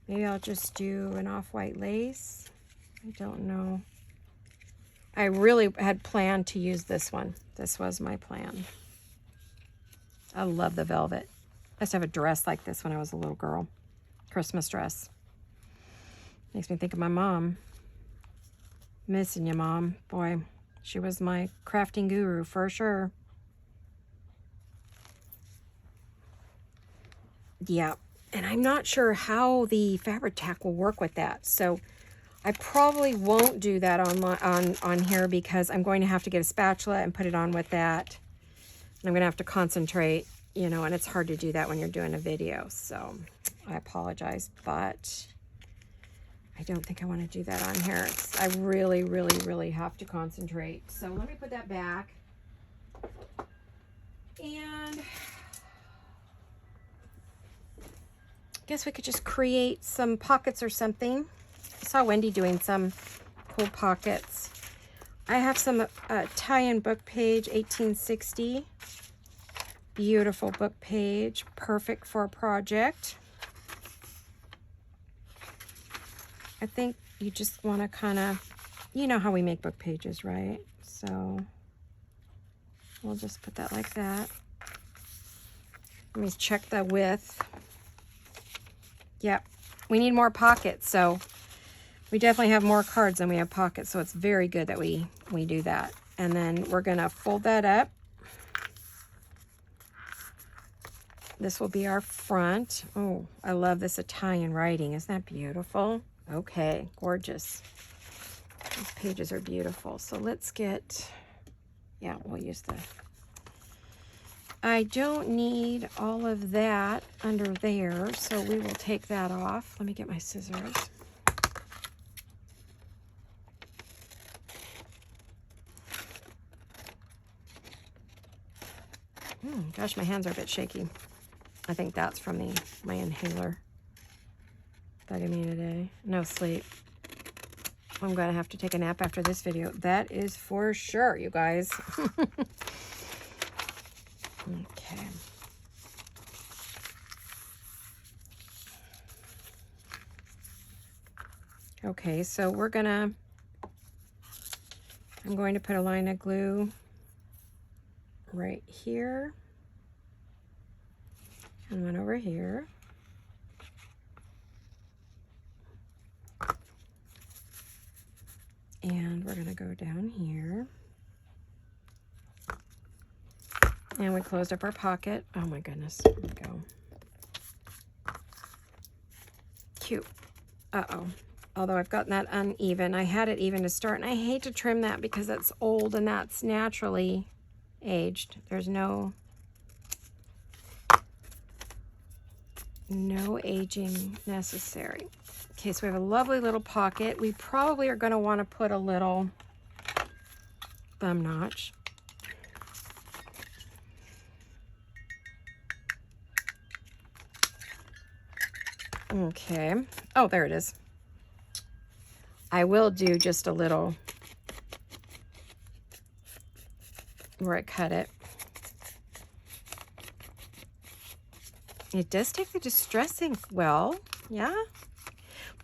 Maybe I'll just do an off-white lace. I don't know. I really had planned to use this one. This was my plan. I love the velvet. I used to have a dress like this when I was a little girl. Christmas dress. Makes me think of my mom. Missing you, Mom. Boy, she was my crafting guru for sure. Yeah, and I'm not sure how the fabric tack will work with that. So I probably won't do that on here because I'm going to have to get a spatula and put it on with that. And I'm going to have to concentrate, you know, and it's hard to do that when you're doing a video. So I apologize, but I don't think I want to do that on here. I really, really, really have to concentrate. So let me put that back. And I guess we could just create some pockets or something. I saw Wendy doing some cool pockets. I have some tie-in book page, 1860. Beautiful book page, perfect for a project. I think you just want to kind of, you know how we make book pages, right? So we'll just put that like that. Let me check the width. Yep, we need more pockets, so we definitely have more cards than we have pockets, so it's very good that we do that. And then we're gonna fold that up. This will be our front. Oh, I love this Italian writing. Isn't that beautiful? Okay, gorgeous. These pages are beautiful. So let's get, yeah, we'll use the, I don't need all of that under there, so we will take that off. Let me get my scissors. Gosh, my hands are a bit shaky. I think that's from my inhaler bugging me today. No sleep. I'm going to have to take a nap after this video. That is for sure, you guys. Okay. Okay, so I'm going to put a line of glue right here. And one over here. And we're going to go down here. And we closed up our pocket. Oh my goodness. There we go. Cute. Uh-oh. Although I've gotten that uneven. I had it even to start. And I hate to trim that because that's old and that's naturally aged. There's no aging necessary. Okay, so we have a lovely little pocket. We probably are going to want to put a little thumb notch. Okay. Oh, there it is. I will do just a little where I cut it. It does take the distress ink well, yeah.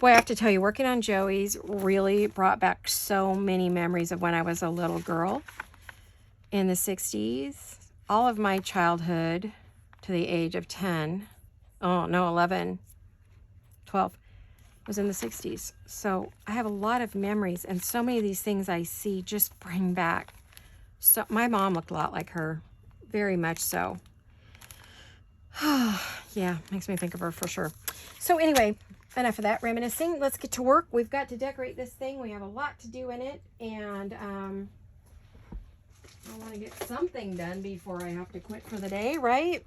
Boy, I have to tell you, working on Joey's really brought back so many memories of when I was a little girl in the 60s. All of my childhood to the age of 10, oh no, 11, 12, was in the 60s. So I have a lot of memories, and so many of these things I see just bring back. So my mom looked a lot like her, very much so. Yeah, makes me think of her for sure. So anyway, enough of that reminiscing. Let's get to work. We've got to decorate this thing. We have a lot to do in it, and I want to get something done before I have to quit for the day, right?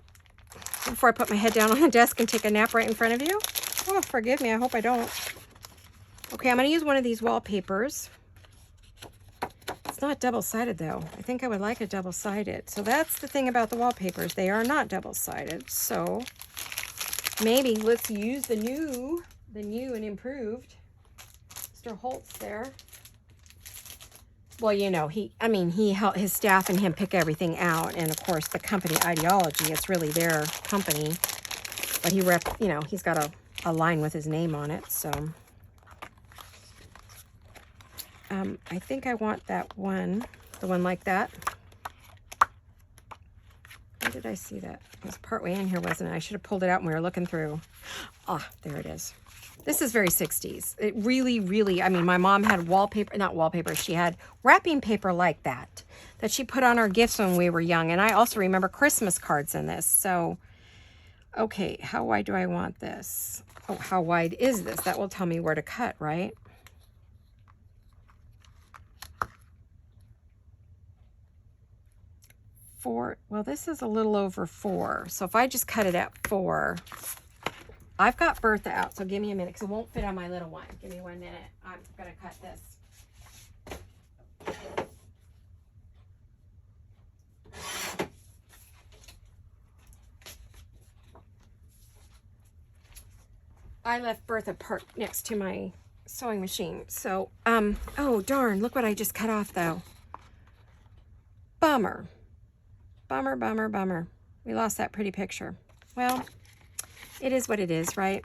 Before I put my head down on the desk and take a nap right in front of you. Oh, forgive me. I hope I don't. Okay, I'm going to use one of these wallpapers. It's not double-sided, though. I think I would like a double-sided. So that's the thing about the wallpapers. They are not double-sided. So maybe let's use the new and improved Mr. Holtz there. Well, you know, he helped his staff and him pick everything out. And, of course, the company ideology, it's really their company. But he's got a line with his name on it, so... I think I want that one, the one like that. Where did I see that? It was partway in here, wasn't it? I should have pulled it out when we were looking through. Ah, there it is. This is very 60s. It really, really, I mean, my mom had not wallpaper, she had wrapping paper like that she put on our gifts when we were young. And I also remember Christmas cards in this. So, okay, how wide do I want this? Oh, how wide is this? That will tell me where to cut, right? Well, this is a little over 4. So if I just cut it at 4, I've got Bertha out, so give me a minute because it won't fit on my little one. Give me 1 minute. I'm going to cut this. I left Bertha parked next to my sewing machine. So, oh darn, look what I just cut off though. Bummer. Bummer, bummer, bummer. We lost that pretty picture. Well, it is what it is, right?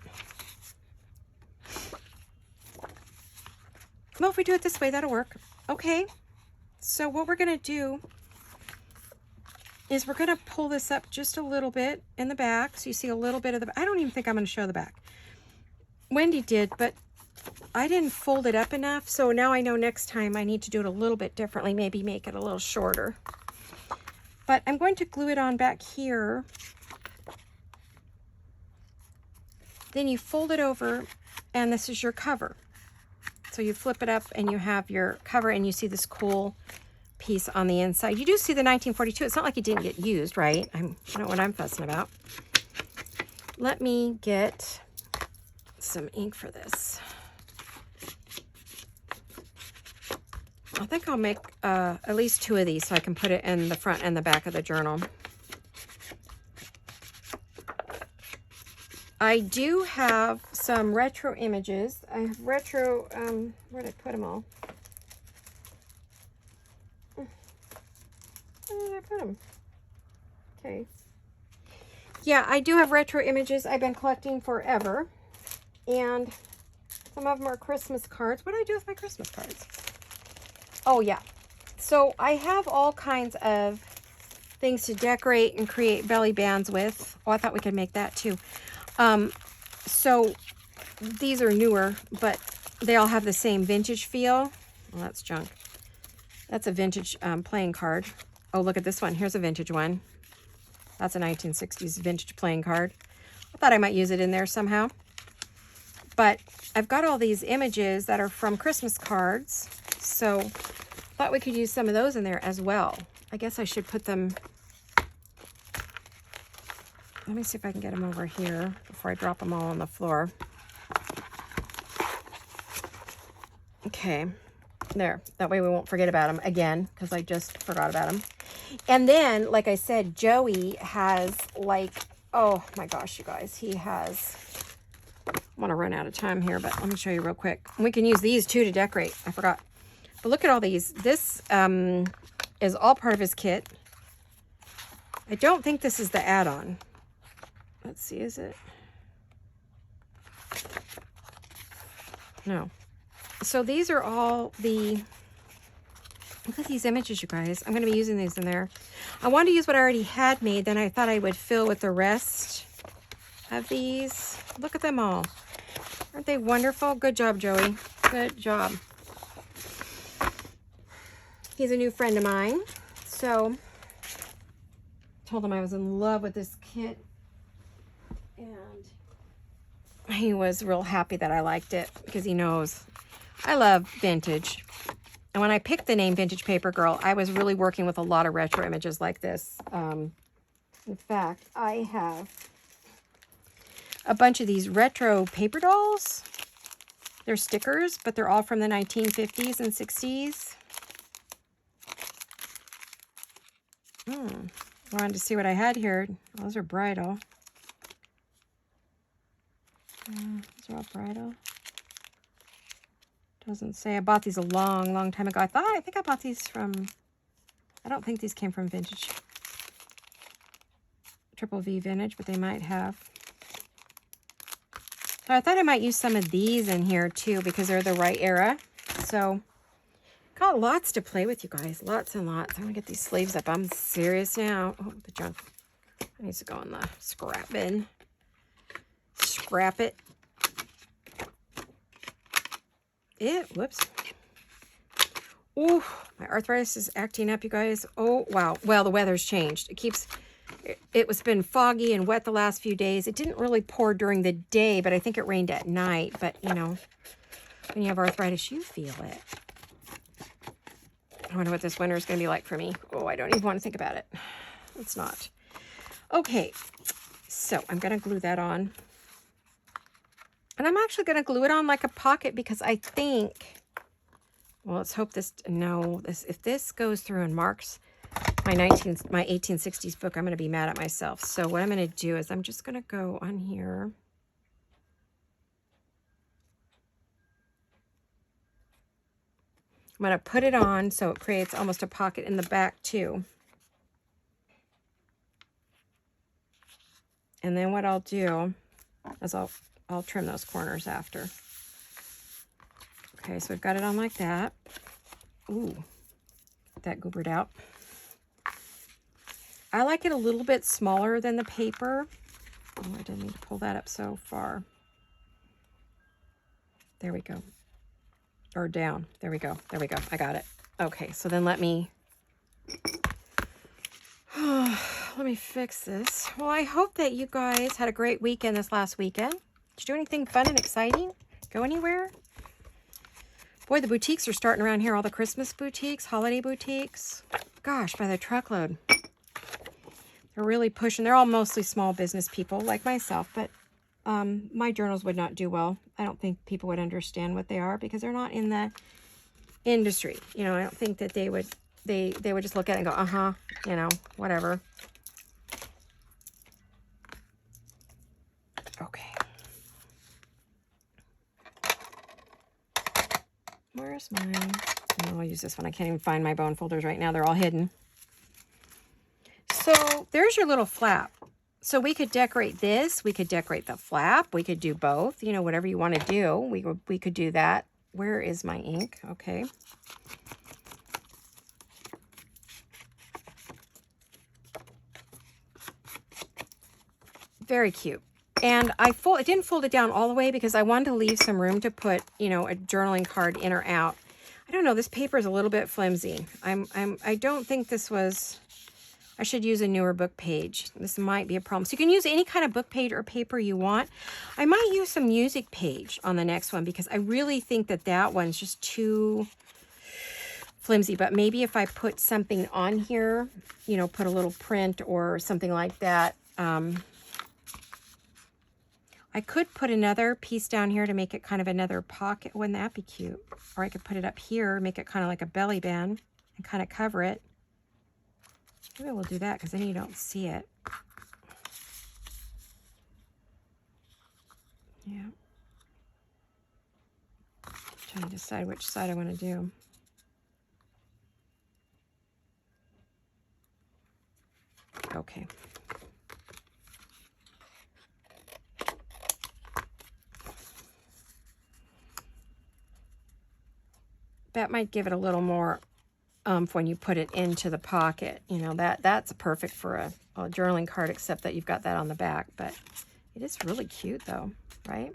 Well, if we do it this way, that'll work. Okay. So what we're going to do is we're going to pull this up just a little bit in the back. So you see a little bit of the, I don't even think I'm going to show the back. Wendy did, but I didn't fold it up enough. So now I know next time I need to do it a little bit differently. Maybe make it a little shorter. But I'm going to glue it on back here. Then you fold it over and this is your cover. So you flip it up and you have your cover and you see this cool piece on the inside. You do see the 1942. It's not like it didn't get used, right? I don't know what I'm fussing about. Let me get some ink for this. I think I'll make at least 2 of these so I can put it in the front and the back of the journal. I do have some retro images. I have retro, where did I put them all? Where did I put them? Okay. Yeah, I do have retro images I've been collecting forever. And some of them are Christmas cards. What do I do with my Christmas cards? Oh, yeah. So I have all kinds of things to decorate and create belly bands with. Oh, I thought we could make that too. So these are newer, but they all have the same vintage feel. Well, that's junk. That's a vintage playing card. Oh, look at this one. Here's a vintage one. That's a 1960s vintage playing card. I thought I might use it in there somehow. But I've got all these images that are from Christmas cards. So I thought we could use some of those in there as well. I guess I should put them. Let me see if I can get them over here before I drop them all on the floor. Okay, there. That way we won't forget about them again, because I just forgot about them. And then, like I said, Joey has like, oh my gosh, you guys, he has, I want to run out of time here, but let me show you real quick. We can use these too to decorate. I forgot. But look at all these. This is all part of his kit. I don't think this is the add-on. Let's see, is it? No. So these are all the, look at these images, you guys. I'm going to be using these in there. I wanted to use what I already had made, then I thought I would fill with the rest of these. Look at them all. Aren't they wonderful? Good job, Joey. Good job. He's a new friend of mine. So, told him I was in love with this kit. And he was real happy that I liked it because he knows I love vintage. And when I picked the name Vintage Paper Girl, I was really working with a lot of retro images like this. In fact, I have a bunch of these retro paper dolls. They're stickers, but they're all from the 1950s and 60s. I wanted to see what I had here. Those are bridal. Those are all bridal. Doesn't say. I bought these a long time ago. I think I bought these from, I don't think these came from Vintage. Triple V Vintage, but they might have. So I thought I might use some of these in here too because they're the right era. So got lots to play with, you guys. Lots and lots. I'm gonna get these sleeves up. I'm serious now. Oh, the junk. It needs to go in the scrap bin. Scrap it. Whoops. Oh, my arthritis is acting up, you guys. Oh, wow. Well, the weather's changed. It's been foggy and wet the last few days. It didn't really pour during the day, but I think it rained at night. But, you know, when you have arthritis, you feel it. I wonder what this winter is going to be like for me. Oh, I don't even want to think about it. It's not. Okay, so I'm going to glue that on. And I'm actually going to glue it on like a pocket because I think, well, let's hope this, no, if this goes through and marks my 1860s book, I'm going to be mad at myself. So what I'm going to do is I'm just going to go on here. I'm going to put it on so it creates almost a pocket in the back too. And then what I'll do is I'll trim those corners after. Okay, so we've got it on like that. Ooh, that goobered out. I like it a little bit smaller than the paper. Oh, I didn't need to pull that up so far. There we go. Or down. There we go. There we go. I got it. Okay, so then let me fix this. Well, I hope that you guys had a great weekend this last weekend. Did you do anything fun and exciting? Go anywhere? Boy, the boutiques are starting around here. All the Christmas boutiques, holiday boutiques. Gosh, by the truckload. They're really pushing. They're all mostly small business people like myself, but my journals would not do well. I don't think people would understand what they are because they're not in the industry. You know, I don't think that they would just look at it and go, uh-huh, you know, whatever. Okay. Where's mine? Oh, I'll use this one. I can't even find my bone folders right now. They're all hidden. So there's your little flap. So we could decorate this. We could decorate the flap. We could do both. You know, whatever you want to do. We could do that. Where is my ink? Okay. Very cute. And I didn't fold it down all the way because I wanted to leave some room to put, you know, a journaling card in or out. I don't know. This paper is a little bit flimsy. I don't think this was... I should use a newer book page. This might be a problem. So you can use any kind of book page or paper you want. I might use some music page on the next one because I really think that one's just too flimsy. But maybe if I put something on here, you know, put a little print or something like that. I could put another piece down here to make it kind of another pocket. Wouldn't that be cute? Or I could put it up here, make it kind of like a belly band and kind of cover it. Maybe we'll do that because then you don't see it. Yeah. Trying to decide which side I want to do. Okay. That might give it a little more when you put it into the pocket. You know, that's perfect for a journaling card, except that you've got that on the back. But it is really cute, though, right?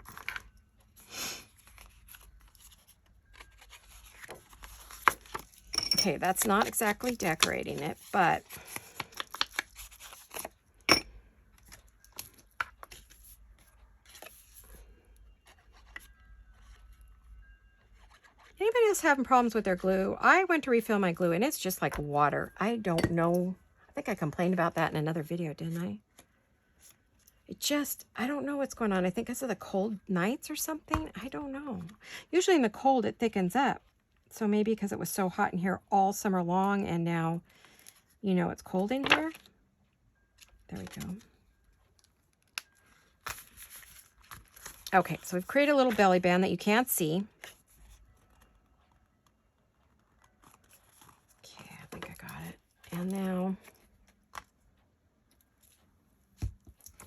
Okay, that's not exactly decorating it, but... Anybody else having problems with their glue? I went to refill my glue and it's just like water. I don't know. I think I complained about that in another video, didn't I? I don't know what's going on. I think because of the cold nights or something. I don't know. Usually in the cold, it thickens up. So maybe because it was so hot in here all summer long and now, you know, it's cold in here. There we go. Okay, so we've created a little belly band that you can't see. And now,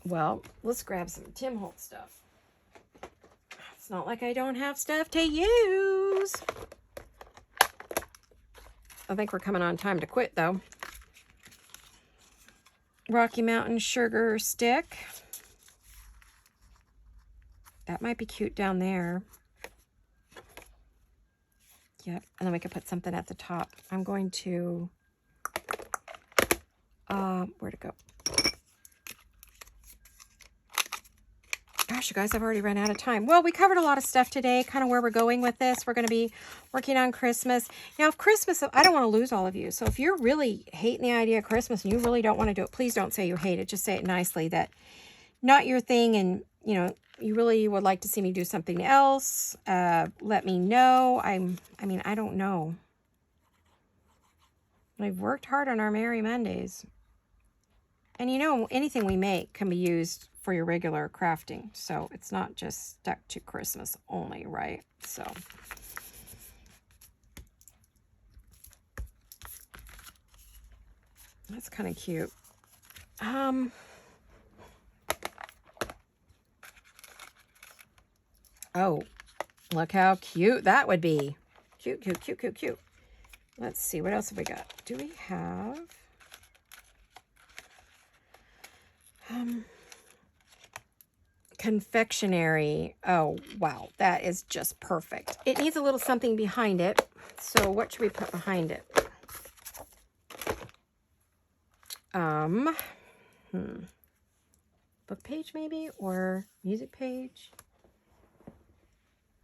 well, let's grab some Tim Holtz stuff. It's not like I don't have stuff to use. I think we're coming on time to quit, though. Rocky Mountain Sugar Stick. That might be cute down there. Yep, and then we could put something at the top. I'm going to... where'd it go? Gosh, you guys, I've already run out of time. Well, we covered a lot of stuff today, kind of where we're going with this. We're going to be working on Christmas. Now, if Christmas, I don't want to lose all of you. So if you're really hating the idea of Christmas and you really don't want to do it, please don't say you hate it. Just say it nicely that not your thing and, you know, you really would like to see me do something else, let me know. I mean, I don't know. I've worked hard on our Merry Mondays. And you know, anything we make can be used for your regular crafting. So it's not just stuck to Christmas only, right? So that's kind of cute. Oh, look how cute that would be. Cute, cute, cute, cute, cute. Let's see, what else have we got? Do we have... confectionery. Oh, wow. That is just perfect. It needs a little something behind it. So what should we put behind it? Book page maybe, or music page?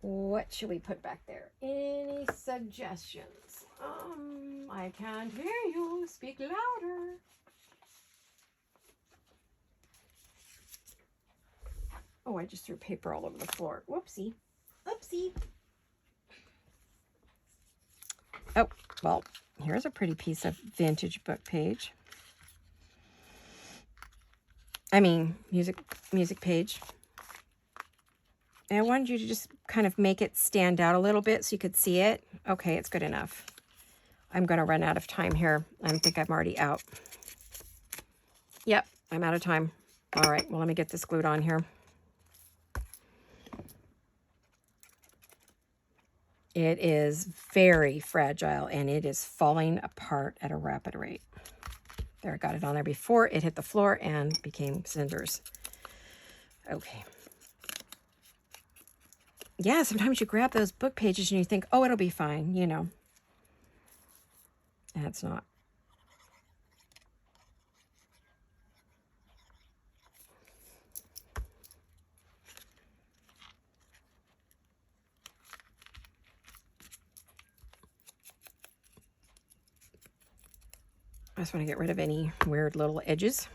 What should we put back there? Any suggestions? I can't hear you. Speak louder. Oh, I just threw paper all over the floor. Whoopsie. Oopsie. Oh, well, here's a pretty piece of vintage book page. I mean, music page. And I wanted you to just kind of make it stand out a little bit so you could see it. Okay, it's good enough. I'm going to run out of time here. I think I'm already out. Yep, I'm out of time. All right, well, let me get this glued on here. It is very fragile, and it is falling apart at a rapid rate. There, I got it on there before it hit the floor and became cinders. Okay. Yeah, sometimes you grab those book pages and you think, oh, it'll be fine, you know. And it's not. I just want to get rid of any weird little edges.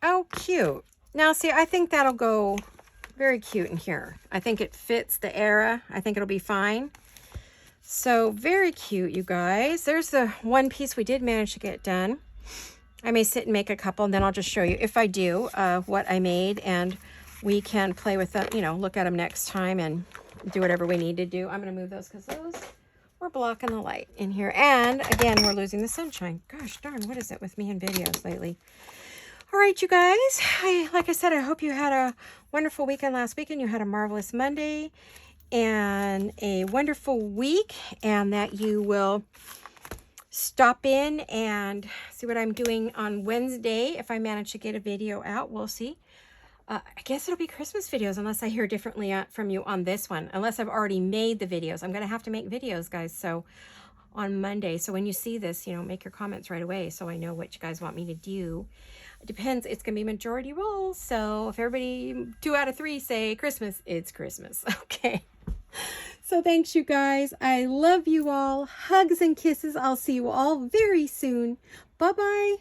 Oh, cute. Now, see, I think that'll go very cute in here. I think it fits the era. I think it'll be fine. So, very cute, you guys. There's the one piece we did manage to get done. I may sit and make a couple, and then I'll just show you, if I do, what I made, and we can play with them, you know, look at them next time and do whatever we need to do. I'm going to move those because those were blocking the light in here. And, again, we're losing the sunshine. Gosh darn, what is it with me and videos lately? All right, you guys. Like I said, I hope you had a wonderful weekend last weekend. You had a marvelous Monday and a wonderful week, and that you will stop in and see what I'm doing on Wednesday. If I manage to get a video out, we'll see. I guess it'll be Christmas videos unless I hear differently from you on this one. Unless I've already made the videos. I'm going to have to make videos, guys, so on Monday. So when you see this, you know, make your comments right away so I know what you guys want me to do. It depends. It's going to be majority roll. So if everybody, 2 out of 3 say Christmas, it's Christmas. Okay. So thanks, you guys. I love you all. Hugs and kisses. I'll see you all very soon. Bye-bye.